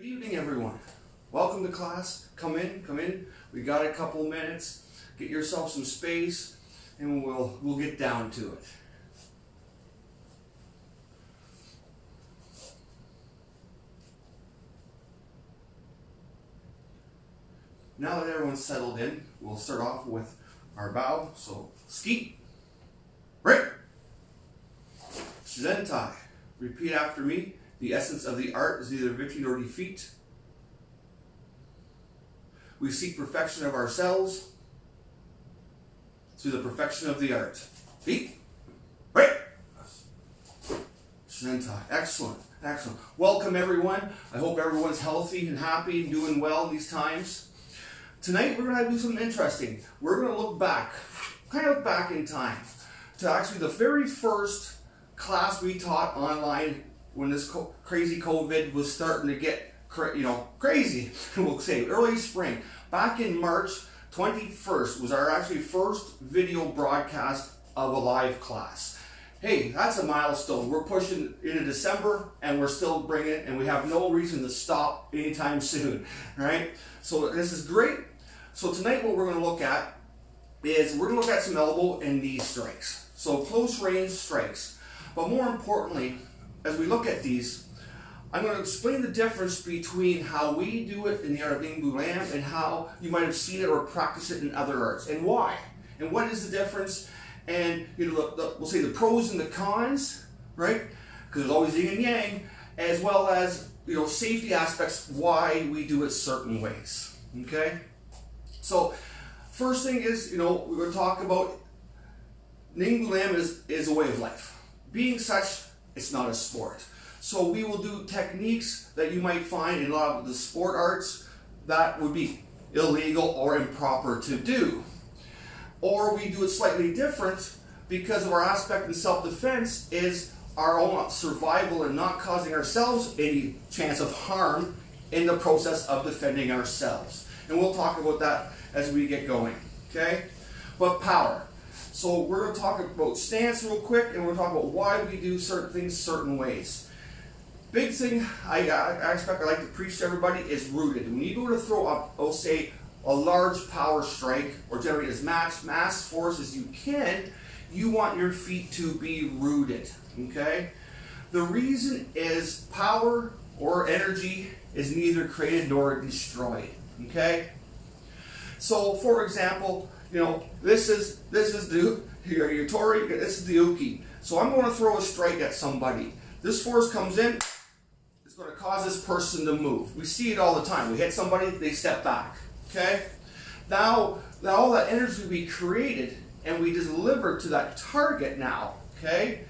evening, everyone. Welcome to class. Come in, come in. We got a couple minutes. Get yourself some space and we'll get down to it. Now that everyone's settled in, we'll start off with our bow. So, ski, break, zentai. Repeat after me. The essence of the art is neither victory nor defeat. We seek perfection of ourselves through the perfection of the art. Feet, break, zentai. Excellent, excellent. Welcome, everyone. I hope everyone's healthy and happy and doing well in these times. Tonight, we're going to do something interesting. We're going to look back, kind of look back in time, to actually the very first class we taught online when this crazy COVID was starting to get crazy. We'll say early spring. Back in March 21st was our actually first video broadcast of a live class. Hey, that's a milestone. We're pushing into December and we're still bringing it, and we have no reason to stop anytime soon, right? So this is great. So tonight what we're going to look at is we're going to look at some elbow and knee strikes. So close range strikes. But more importantly, as we look at these, I'm going to explain the difference between how we do it in the art of Nyingbulam and how you might have seen it or practiced it in other arts, and why, and what is the difference, and we'll say the pros and the cons, right? Because there's always yin and yang, as well as safety aspects, why we do it certain ways. Okay. So first thing is we're going to talk about Nyingbulam is a way of life. Being such, it's not a sport. So we will do techniques that you might find in a lot of the sport arts that would be illegal or improper to do. Or we do it slightly different because of our aspect in self-defense is our own survival and not causing ourselves any chance of harm in the process of defending ourselves. And we'll talk about that as we get going, okay? But power. So we're going to talk about stance real quick, and we're going to talk about why we do certain things certain ways. Big thing I expect I like to preach to everybody is rooted. When you go to throw up, I'll say, a large power strike or generate as much mass force as you can, you want your feet to be rooted, okay? The reason is power or energy is neither created nor destroyed, okay? So, for example, this is your tori, this is the uke. So I'm going to throw a strike at somebody. This force comes in, it's going to cause this person to move. We see it all the time. We hit somebody, they step back, okay? Now all that energy we created and we deliver to that target now, okay?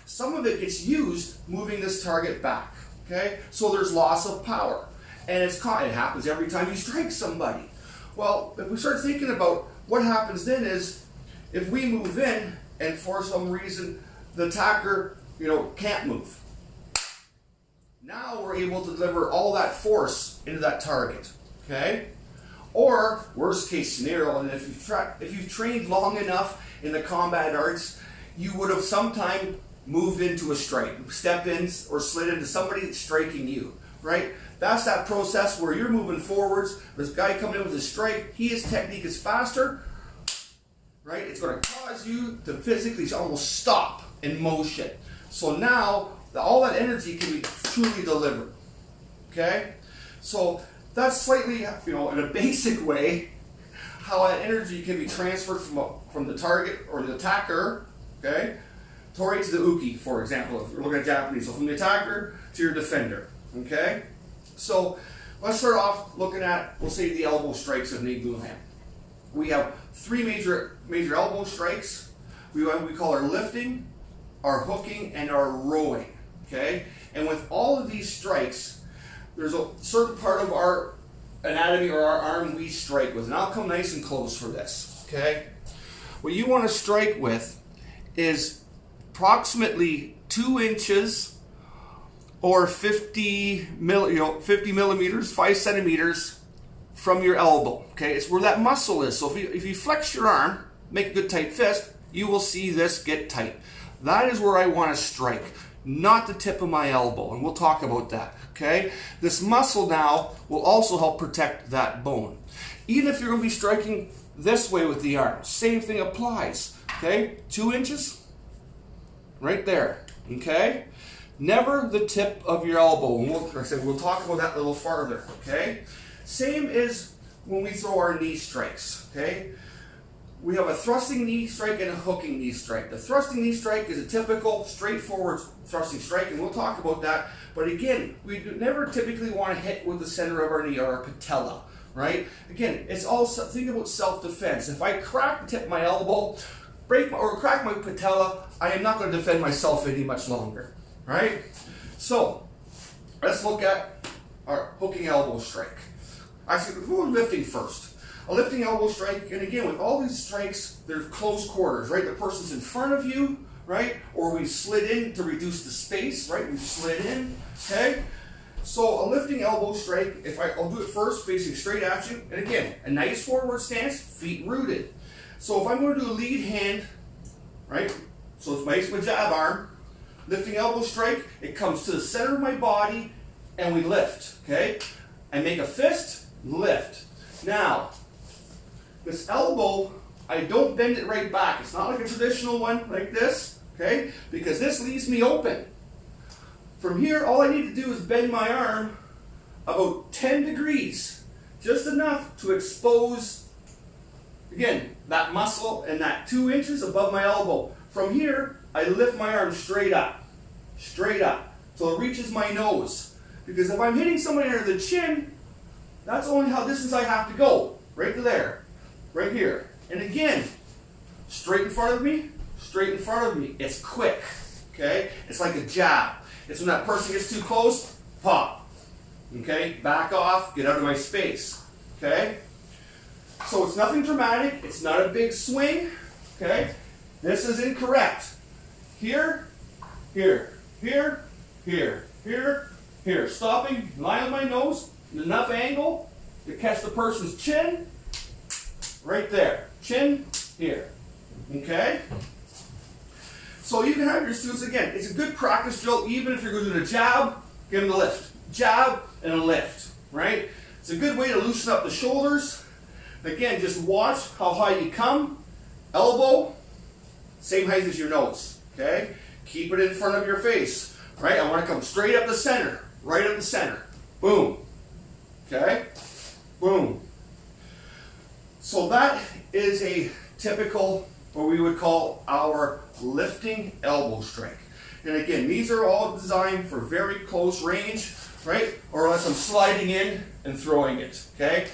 Some of it gets used moving this target back, okay? So there's loss of power. And it happens every time you strike somebody. Well, if we start thinking about what happens then is, if we move in and for some reason the attacker, can't move. Now we're able to deliver all that force into that target, okay? Or, worst case scenario, and if you've trained long enough in the combat arts, you would have sometime moved into a strike, stepped in or slid into somebody that's striking you, right? That's that process where you're moving forwards. This guy coming in with a strike, his technique is faster, right? It's going to cause you to physically almost stop in motion. So now, all that energy can be truly delivered, okay? So that's slightly, in a basic way, how that energy can be transferred from the target or the attacker, okay? Tori to the uke, for example, if you're looking at Japanese. So from the attacker to your defender, okay? So let's start off looking at, we'll say, the elbow strikes of Nyingbulam. We have three major elbow strikes. We call our lifting, our hooking, and our rowing, okay? And with all of these strikes, there's a certain part of our anatomy or our arm we strike with. And I'll come nice and close for this, okay? What you want to strike with is approximately 2 inches or 50 millimeters, 5 centimeters from your elbow, okay? It's where that muscle is. So if you flex your arm, make a good tight fist, you will see this get tight. That is where I want to strike. not the tip of my elbow, and we'll talk about that, okay? This muscle now will also help protect that bone. Even if you're going to be striking this way with the arm, same thing applies, okay? 2 inches, right there, okay? Never the tip of your elbow, and like I said, we'll talk about that a little farther, okay? Same as when we throw our knee strikes, okay? We have a thrusting knee strike and a hooking knee strike. The thrusting knee strike is a typical, straightforward thrusting strike, and we'll talk about that. But again, we never typically want to hit with the center of our knee or our patella, right? Again, it's all, think about self-defense. If I crack the tip of my elbow, or crack my patella, I am not going to defend myself any much longer, right? So, let's look at our hooking elbow strike. Actually, we'll do lifting first. A lifting elbow strike, and again, with all these strikes, they're close quarters, right? The person's in front of you, right? Or we slid in to reduce the space, right? We slid in, okay? So a lifting elbow strike, I'll do it first, facing straight at you, and again, a nice forward stance, feet rooted. So if I'm going to do a lead hand, right? So it's my jab arm, lifting elbow strike, it comes to the center of my body, and we lift, okay? I make a fist, lift. Now, this elbow, I don't bend it right back. It's not like a traditional one like this, okay? Because this leaves me open. From here, all I need to do is bend my arm about 10 degrees, just enough to expose, again, that muscle and that 2 inches above my elbow. From here, I lift my arm straight up, till it reaches my nose. Because if I'm hitting somebody under the chin, that's only how distance I have to go, right to there. Right here. And again, straight in front of me, It's quick, okay? It's like a jab. It's when that person gets too close, pop. Okay? Back off, get out of my space. Okay? So it's nothing dramatic. It's not a big swing. Okay? This is incorrect. Here, here, here, here, here, here. Stopping, line on my nose, enough angle to catch the person's chin. Right there. Chin, here. Okay? So you can have your students, again, it's a good practice drill, even if you're going to do a jab, give them the lift. Jab and a lift, right? It's a good way to loosen up the shoulders. Again, just watch how high you come. Elbow, same height as your nose, okay? Keep it in front of your face, right? I want to come straight up the center, right up the center. Boom. Okay? Boom. So that is a typical, what we would call our lifting elbow strike. And again, these are all designed for very close range, right? Or unless I'm sliding in and throwing it, okay?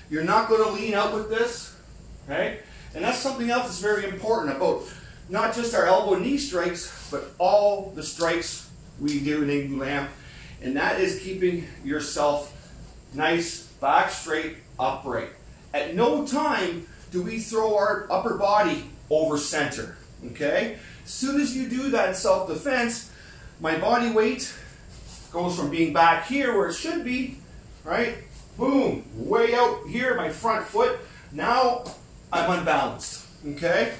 You're not going to lean out with this, okay? And that's something else that's very important about not just our elbow knee strikes, but all the strikes we do in Nyingbulam. And that is keeping yourself nice, back straight, upright. At no time do we throw our upper body over center, okay? As soon as you do that in self-defense, my body weight goes from being back here where it should be, right? Boom, way out here, my front foot. Now I'm unbalanced, okay?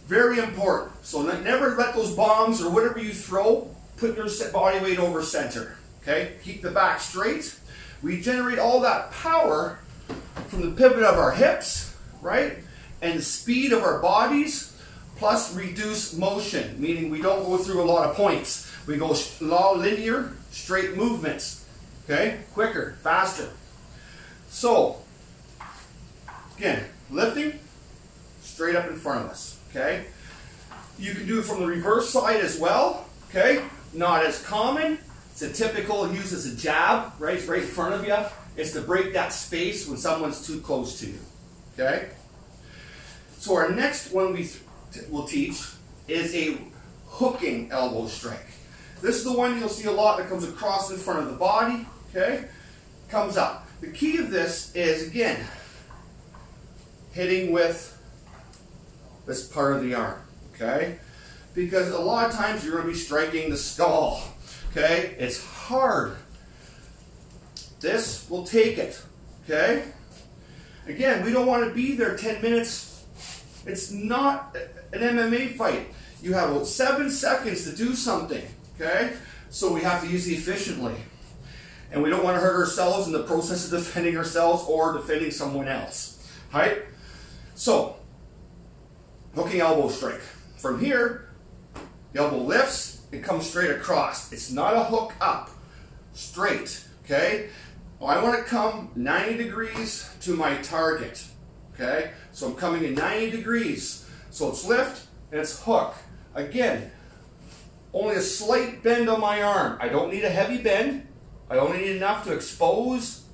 Very important. So never let those bombs or whatever you throw put your body weight over center, okay? Keep the back straight. We generate all that power from the pivot of our hips, right? And the speed of our bodies, plus reduce motion, meaning we don't go through a lot of points. We go linear, straight movements, okay? Quicker, faster. So, again, lifting, straight up in front of us, okay? You can do it from the reverse side as well, okay? Not as common. It's a typical, used as a jab, right? It's right in front of you. It's to break that space when someone's too close to you, okay? So our next one we'll teach is a hooking elbow strike. This is the one you'll see a lot that comes across in front of the body, okay? Comes up. The key of this is, again, hitting with this part of the arm, okay? Because a lot of times you're going to be striking the skull, okay? It's hard. This will take it, okay? Again, we don't want to be there 10 minutes. It's not an MMA fight. You have about 7 seconds to do something, okay? So we have to use it efficiently. And we don't want to hurt ourselves in the process of defending ourselves or defending someone else, right? So, hooking elbow strike. From here, the elbow lifts, it comes straight across. It's not a hook up, straight, okay? I want to come 90 degrees to my target, okay? So I'm coming in 90 degrees. So it's lift and it's hook. Again, only a slight bend on my arm. I don't need a heavy bend. I only need enough to expose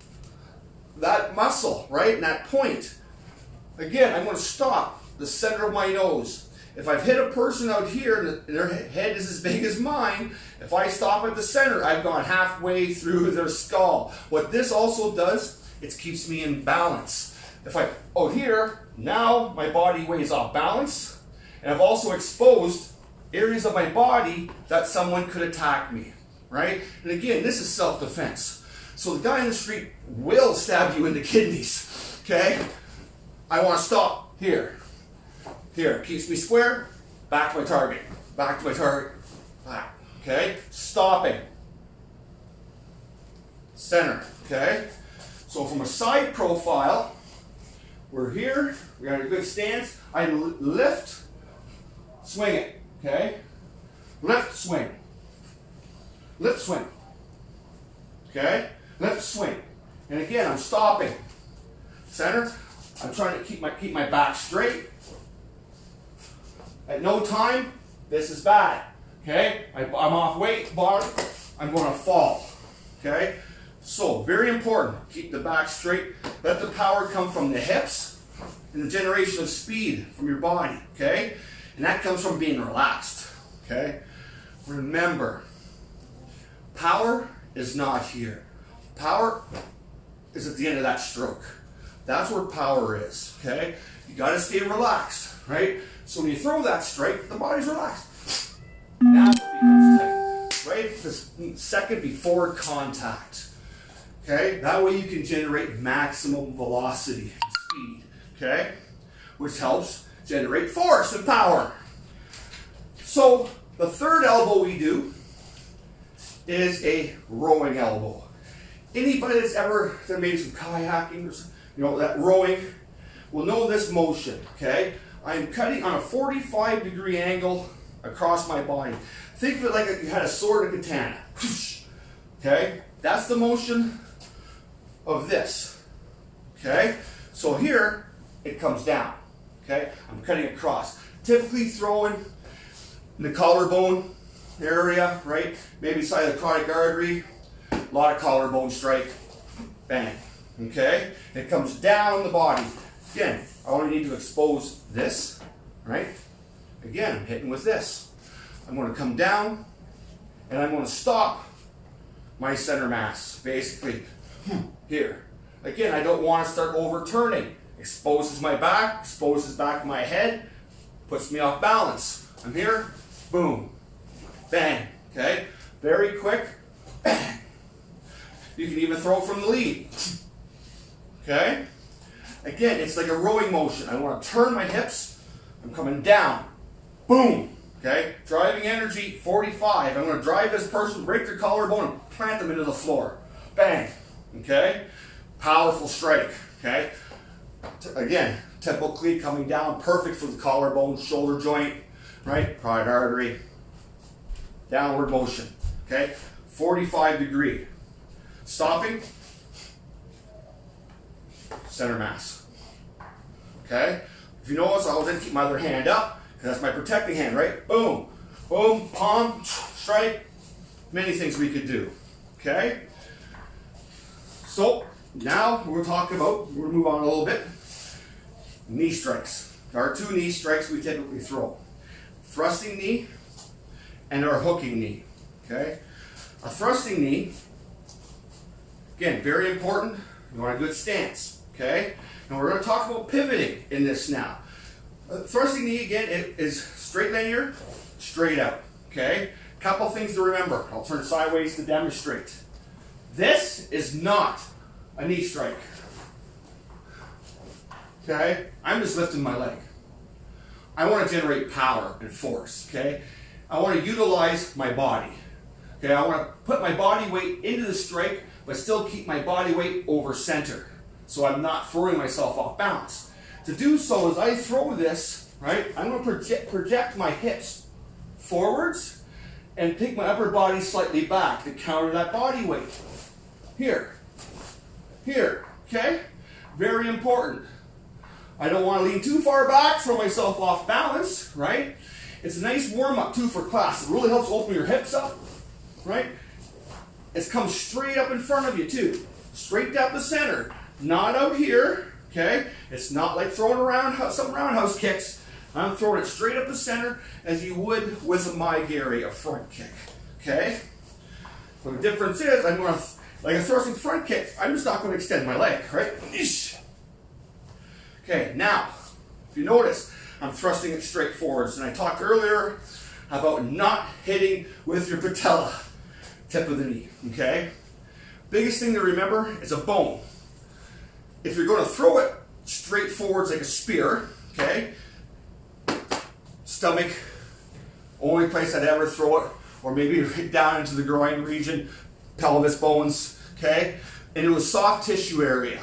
that muscle, right? And that point. Again, I'm going to stop the center of my nose. If I've hit a person out here and their head is as big as mine, if I stop at the center, I've gone halfway through their skull. What this also does, it keeps me in balance. If I, here, now my body weighs off balance, and I've also exposed areas of my body that someone could attack me, right? And again, this is self-defense. So the guy in the street will stab you in the kidneys, okay? I want to stop here. Here, keeps me square, back to my target, back to my target, back, okay? Stopping. Center, okay? So from a side profile, we're here, we got a good stance, I lift, swing it, okay? Lift, swing. Lift, swing. Okay? Lift, swing. And again, I'm stopping. Center, I'm trying to keep my back straight. At no time, this is bad. Okay? I'm off weight, bottom, I'm going to fall. Okay? So, very important. Keep the back straight. Let the power come from the hips and the generation of speed from your body. Okay? And that comes from being relaxed. Okay? Remember, power is not here. Power is at the end of that stroke. That's where power is. Okay? You got to stay relaxed, right? So when you throw that strike, the body's relaxed. Now it becomes tight, right? The second before contact. Okay? That way you can generate maximum velocity and speed. Okay? Which helps generate force and power. So the third elbow we do is a rowing elbow. Anybody that's ever made some kayaking, or, that rowing, will know this motion, okay? I'm cutting on a 45-degree angle across my body. Think of it like you had a sword and katana. Okay? That's the motion of this. Okay? So here, it comes down. Okay? I'm cutting across. Typically throwing in the collarbone area, right? Maybe side of the carotid artery. A lot of collarbone strike. Bang. Okay? It comes down the body. Again, I only need to expose this, right? Again, I'm hitting with this. I'm going to come down, and I'm going to stop my center mass, basically, here. Again, I don't want to start overturning. Exposes my back, exposes back of my head, puts me off balance. I'm here, boom, bang, okay? Very quick, bang. You can even throw from the lead, okay? Again, it's like a rowing motion. I want to turn my hips. I'm coming down. Boom. Okay? Driving energy, 45. I'm going to drive this person, break their collarbone, and plant them into the floor. Bang. Okay? Powerful strike. Okay? Again, temple cleat coming down. Perfect for the collarbone, shoulder joint, right? Carotid artery. Downward motion. Okay? 45 degree. Stopping. Center mass. Okay? If you notice, I always then keep my other hand up, because that's my protecting hand, right? Boom. Boom. Palm. Strike. Many things we could do. Okay? So, now we're talking about, we're going to move on a little bit. Knee strikes. There are two knee strikes we typically throw. Thrusting knee and our hooking knee. Okay? A thrusting knee, again, very important. You want a good stance. Okay? And we're going to talk about pivoting in this now. Thrusting knee, again, it is straight linear, straight out. Okay? Couple things to remember. I'll turn sideways to demonstrate. This is not a knee strike. Okay? I'm just lifting my leg. I want to generate power and force. Okay? I want to utilize my body. Okay, I want to put my body weight into the strike, but still keep my body weight over center, so I'm not throwing myself off balance. To do so, as I throw this, right, I'm going to project my hips forwards and take my upper body slightly back to counter that body weight. Here, okay? Very important. I don't want to lean too far back, throw myself off balance, right? It's a nice warm-up too for class. It really helps open your hips up, right? It's come straight up in front of you too. Straight down the center, not out here, okay? It's not like throwing around some roundhouse kicks. I'm throwing it straight up the center as you would with a Maigiri, a front kick, okay? But the difference is, I'm going to, like a thrusting front kick, I'm just not going to extend my leg, right? Okay, now, if you notice, I'm thrusting it straight forwards. And I talked earlier about not hitting with your patella, tip of the knee, okay? Biggest thing to remember is a bone. If you're going to throw it straight forwards like a spear, okay? Stomach, only place I'd ever throw it, or maybe right down into the groin region, pelvis bones, okay? Into a soft tissue area.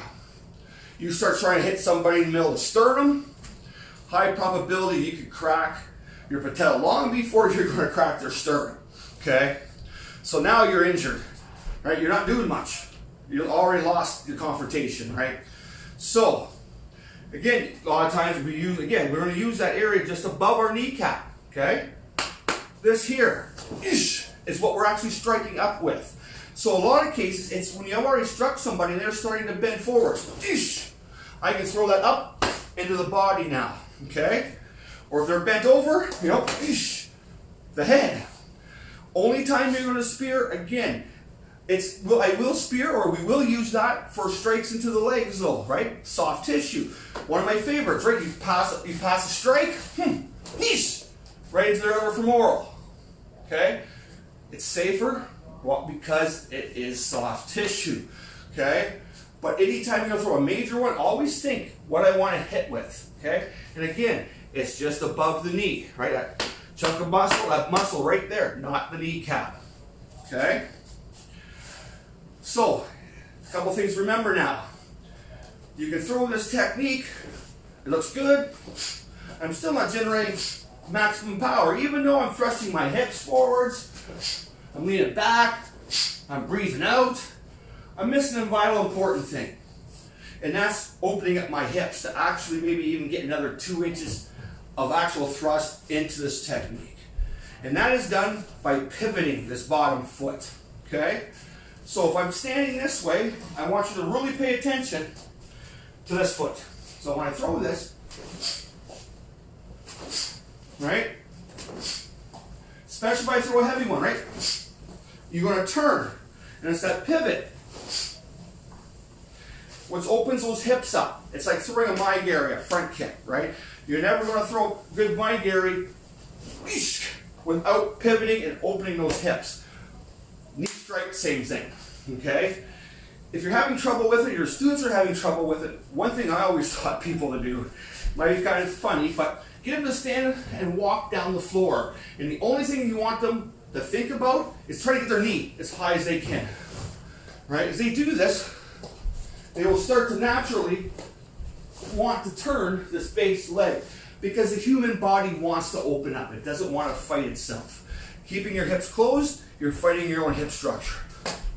You start trying to hit somebody in the middle of the sternum, high probability you could crack your patella long before you're going to crack their sternum, okay? So now you're injured, right? You're not doing much. You already lost the confrontation, right? So, again, a lot of times we're going to use that area just above our kneecap, okay? This here is what we're actually striking up with. So a lot of cases, it's when you've already struck somebody and they're starting to bend forward. I can throw that up into the body now, okay? Or if they're bent over, you know, the head. Only time you're going to spear, again, I will spear, or we will use that for strikes into the legs though, right? Soft tissue. One of my favorites, right? You pass a strike, right into their upper femoral, okay? It's safer, well, because it is soft tissue, okay? But anytime you're going to throw a major one, always think what I want to hit with, okay? And again, it's just above the knee, right? That chunk of muscle, that muscle right there, not the kneecap, okay? So, a couple things to remember now. You can throw this technique, it looks good. I'm still not generating maximum power, even though I'm thrusting my hips forwards, I'm leaning back, I'm breathing out. I'm missing a vital important thing, and that's opening up my hips to actually maybe even get another 2 inches of actual thrust into this technique. And that is done by pivoting this bottom foot, okay? So if I'm standing this way, I want you to really pay attention to this foot. So when I throw this, right? Especially if I throw a heavy one, right? You're going to turn, and it's that pivot which opens those hips up. It's like throwing a Maigiri, a front kick, right? You're never going to throw good Maigiri without pivoting and opening those hips. Knee strike, same thing, okay? If you're having trouble with it, your students are having trouble with it, one thing I always taught people to do, might be kind of funny, but get them to stand and walk down the floor. And the only thing you want them to think about is try to get their knee as high as they can, right? As they do this, they will start to naturally want to turn this base leg because the human body wants to open up. It doesn't want to fight itself. Keeping your hips closed, you're fighting your own hip structure.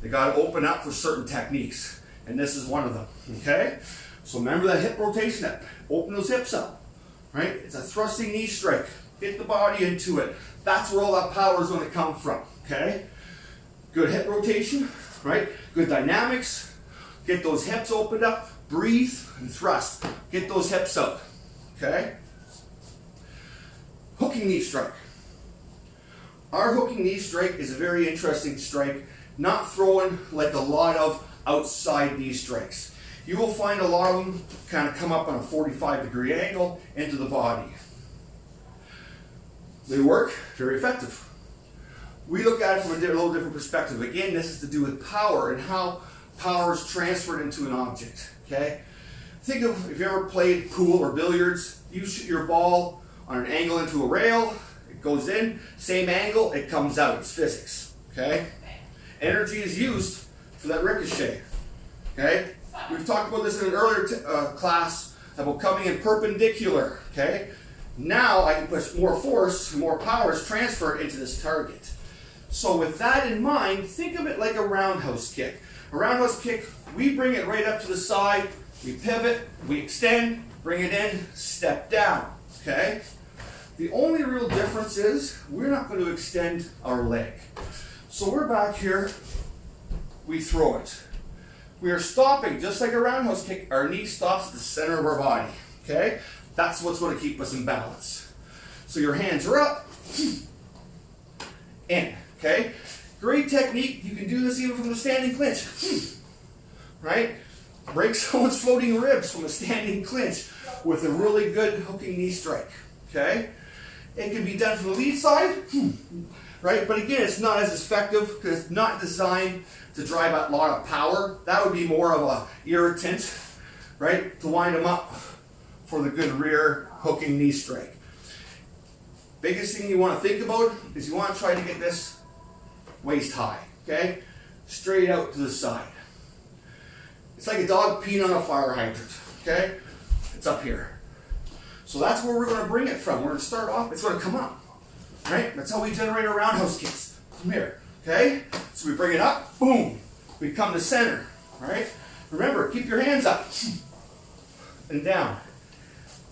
They got to open up for certain techniques, and this is one of them, okay? So remember that hip rotation, open those hips up, right? It's a thrusting knee strike. Get the body into it. That's where all that power is going to come from, okay? Good hip rotation, right? Good dynamics. Get those hips opened up, breathe, and thrust. Get those hips out, okay? Hooking knee strike. Our hooking knee strike is a very interesting strike, not throwing like a lot of outside knee strikes. You will find a lot of them kind of come up on a 45-degree angle into the body. They work, very effective. We look at it from a little different perspective. Again, this is to do with power and how power is transferred into an object, okay? Think of if you ever played pool or billiards, you shoot your ball on an angle into a rail, it goes in, same angle, it comes out, it's physics, okay? energy is used for that ricochet. Okay? We've talked about this in an earlier class about coming in perpendicular. Okay? Now I can push more force, more power is transferred into this target. So with that in mind, think of it like a roundhouse kick. A roundhouse kick, we bring it right up to the side, we pivot, we extend, bring it in, step down. Okay? The only real difference is we're not going to extend our leg. So we're back here, we throw it. We are stopping, just like a roundhouse kick, our knee stops at the center of our body. Okay? That's what's going to keep us in balance. So your hands are up, in. Okay? Great technique. You can do this even from the standing clinch. Right? Break someone's floating ribs from a standing clinch with a really good hooking knee strike. Okay? It can be done from the lead side. Right? But again, it's not as effective because it's not designed to drive a lot of power. That would be more of a irritant, right? To wind them up for the good rear hooking knee strike. Biggest thing you want to think about is you want to try to get this waist high, okay? Straight out to the side. It's like a dog peeing on a fire hydrant, okay? It's up here. So that's where we're going to bring it from. We're going to start off, it's going to come up, right? That's how we generate our roundhouse kicks, from here, okay? So we bring it up, boom. We come to center, right? Remember, keep your hands up and down.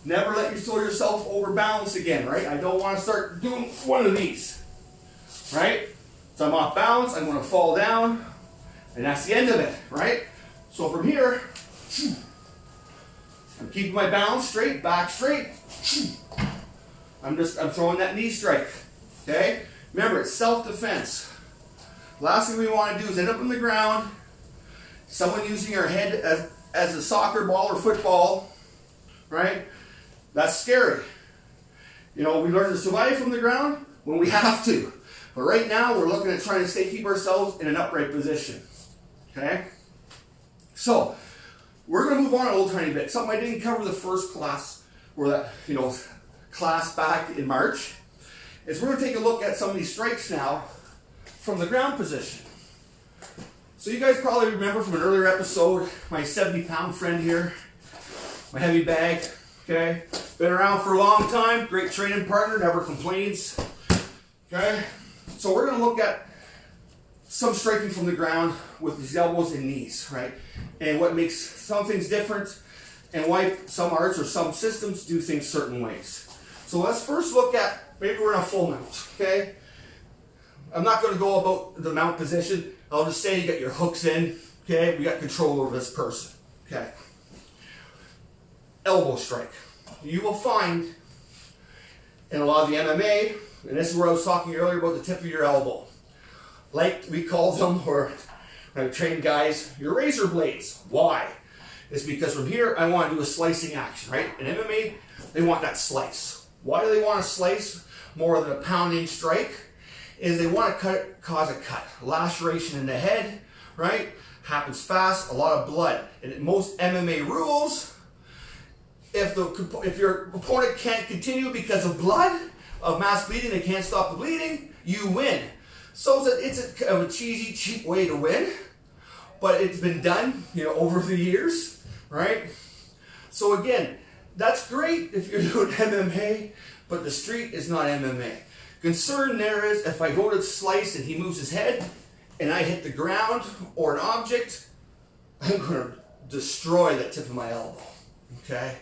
Never let you throw yourself over balance again, right? I don't want to start doing one of these, right? So I'm off balance, I'm going to fall down, and that's the end of it, right? So from here, I'm keeping my balance straight, back straight. I'm throwing that knee strike, okay? Remember, it's self-defense. Last thing we want to do is end up on the ground, someone using your head as a soccer ball or football, right? That's scary. You know, we learn to survive from the ground when we have to. But right now, we're looking at trying to keep ourselves in an upright position. Okay? So, we're going to move on a little tiny bit. Something I didn't cover the first class, or that, class back in March, is we're going to take a look at some of these strikes now from the ground position. So you guys probably remember from an earlier episode, my 70-pound friend here, my heavy bag, okay? Been around for a long time, great training partner, never complains, okay? So we're going to look at some striking from the ground with these elbows and knees, right? And what makes some things different and why some arts or some systems do things certain ways. So let's first look at, maybe we're in a full mount, okay? I'm not going to go about the mount position. I'll just say you got your hooks in, okay? We got control over this person, okay? Elbow strike. You will find in a lot of the MMA, and this is where I was talking earlier about the tip of your elbow. Like we call them, or when I train guys, your razor blades. Why? It's because from here, I want to do a slicing action, right? In MMA, they want that slice. Why do they want to slice more than a pounding strike? Is they want to cause a cut. Laceration in the head, right? Happens fast, a lot of blood. And in most MMA rules, if your opponent can't continue because of blood, of mass bleeding, they can't stop the bleeding, you win. So it's a kind of a cheesy, cheap way to win, but it's been done, over the years, right? So again, that's great if you're doing MMA, but the street is not MMA. Concern there is if I go to slice and he moves his head and I hit the ground or an object, I'm going to destroy the tip of my elbow, okay?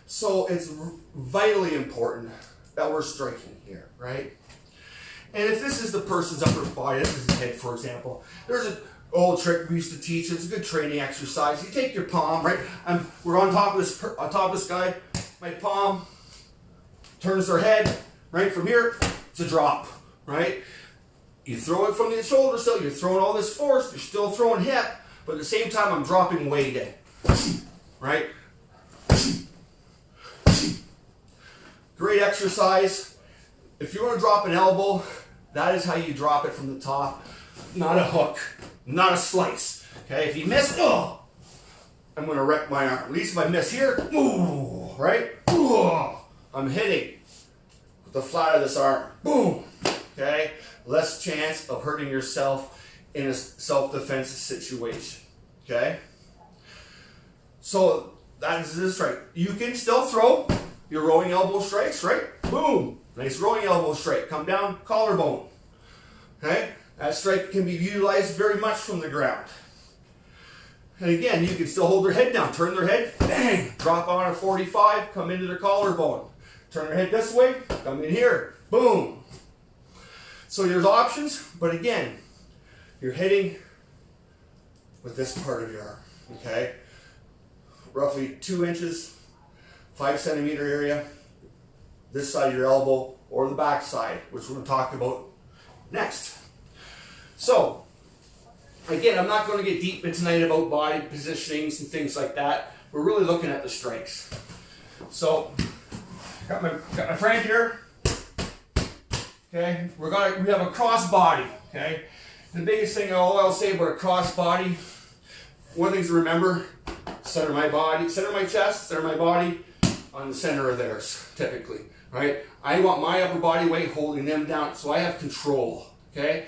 So it's vitally important that we're striking here, right? And if this is the person's upper body, this is his head, for example, there's an old trick we used to teach. It's a good training exercise. You take your palm, right? We're on top of this guy. My palm turns their head, right? From here, it's a drop, right? You throw it from the shoulder still. You're throwing all this force. You're still throwing hip, but at the same time, I'm dropping weight in, right? Great exercise. If you want to drop an elbow, that is how you drop it from the top. Not a hook, not a slice. Okay, if you miss, I'm going to wreck my arm. At least if I miss here, right? I'm hitting with the flat of this arm. Boom. Okay, less chance of hurting yourself in a self-defense situation, okay? So that is this strike. You can still throw your rowing elbow strikes, right? Boom, nice rowing elbow strike. Come down, collarbone, okay? That strike can be utilized very much from the ground. And again, you can still hold their head down, turn their head, bang, drop on a 45, come into their collarbone. Turn their head this way, come in here, boom. So there's options, but again, you're hitting with this part of your arm, okay? Roughly 2 inches, 5 centimeter area, this side of your elbow or the back side, which we're going to talk about next. So, again, I'm not going to get deep in tonight about body positionings and things like that. We're really looking at the strikes. So, got my friend here. Okay, we have a cross body. Okay, the biggest thing I'll say about a cross body, one thing to remember: center of my body, center of my chest, center of my body, on the center of theirs. Typically, right? I want my upper body weight holding them down, so I have control. Okay.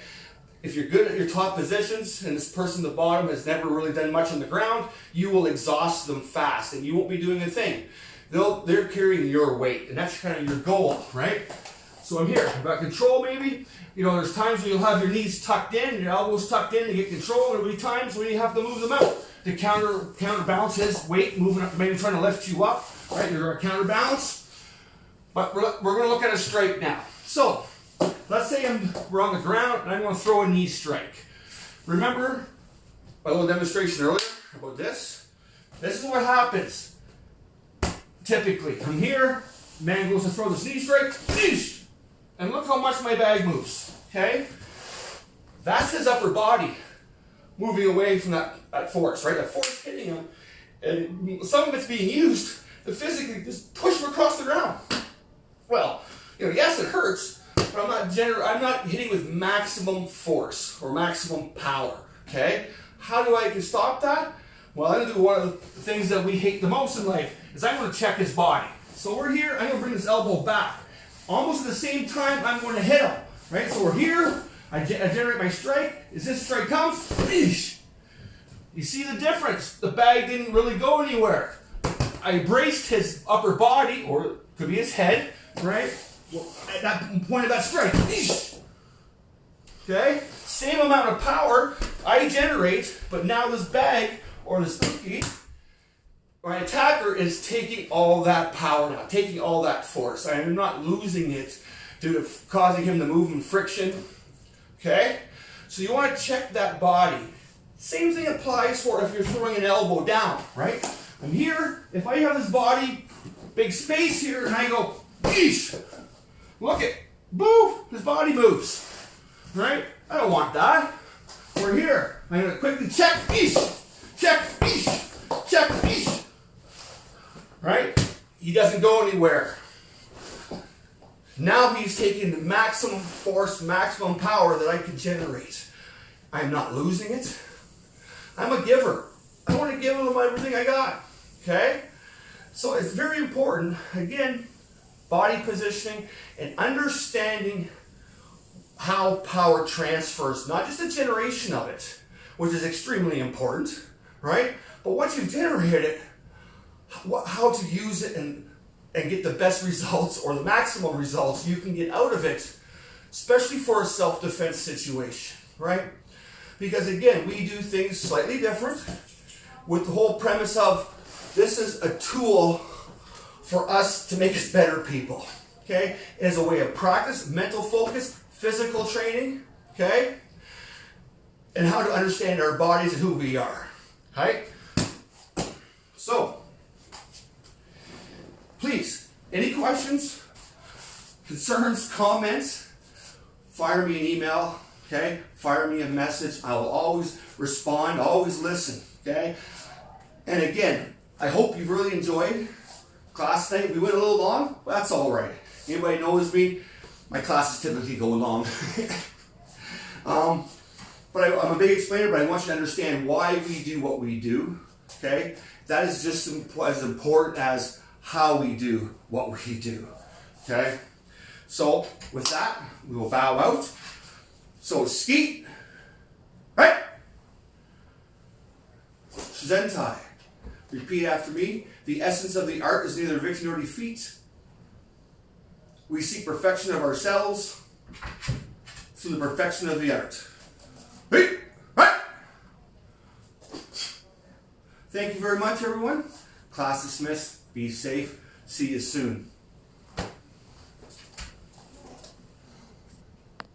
If you're good at your top positions and this person at the bottom has never really done much on the ground, you will exhaust them fast and you won't be doing a thing. They're carrying your weight, and that's kind of your goal, right? So I'm here. I've got control maybe. You know, there's times when you'll have your knees tucked in, your elbows tucked in to get control. There'll be times when you have to move them out to counterbalance his weight, moving up, maybe trying to lift you up, right? You're going to counterbalance. But we're going to look at a strike now. So, let's say we're on the ground and I'm going to throw a knee strike. Remember my little demonstration earlier about this? This is what happens. Typically, I'm here, man goes to throw this knee strike, and look how much my bag moves, okay? That's his upper body moving away from that force, right? That force hitting him, and some of it's being used to physically just push him across the ground. Well, you know, yes, it hurts, but I'm not hitting with maximum force or maximum power, okay? How do I can stop that? Well, I'm going to do one of the things that we hate the most in life, is I'm going to check his body. So we're here, I'm going to bring this elbow back. Almost at the same time, I'm going to hit him, right? So we're here, I generate my strike. As this strike comes, eesh. You see the difference? The bag didn't really go anywhere. I braced his upper body, or it could be his head, right? Well, at that point of that strike, eesh. Okay? Same amount of power I generate, but now this bag, or this cookie, my attacker is taking all that power now, taking all that force. I am not losing it due to causing him to move in friction. Okay? So you want to check that body. Same thing applies for if you're throwing an elbow down, right? I'm here, if I have this body, big space here, and I go, eesh, look it, boo, his body moves, right? I don't want that. We're here. I'm going to quickly check, eesh, check, eesh, check, eesh. Right? He doesn't go anywhere. Now he's taking the maximum force, maximum power that I can generate. I'm not losing it. I'm a giver. I want to give him everything I got. Okay? So it's very important, again, body positioning and understanding how power transfers, not just the generation of it, which is extremely important, right? But once you've generated it, how to use it and get the best results or the maximum results you can get out of it, especially for a self-defense situation, right? Because again, we do things slightly different with the whole premise of this is a tool for us to make us better people, okay? It is a way of practice, mental focus, physical training, okay? And how to understand our bodies and who we are, right? So, please, any questions, concerns, comments, fire me an email, okay? Fire me a message. I will always respond, always listen, okay? And again, I hope you really enjoyed class tonight. We went a little long, but that's all right. Anybody knows me, my classes typically go long. But I'm a big explainer, but I want you to understand why we do what we do, okay? That is just as important as how we do what we do, okay? So with that, we will bow out. So skeet, Right. Shizentai. Repeat after me. The essence of the art is neither victory nor defeat. We seek perfection of ourselves through the perfection of the art. Right. Right. Thank you very much, everyone. Class dismissed. Be safe. See you soon.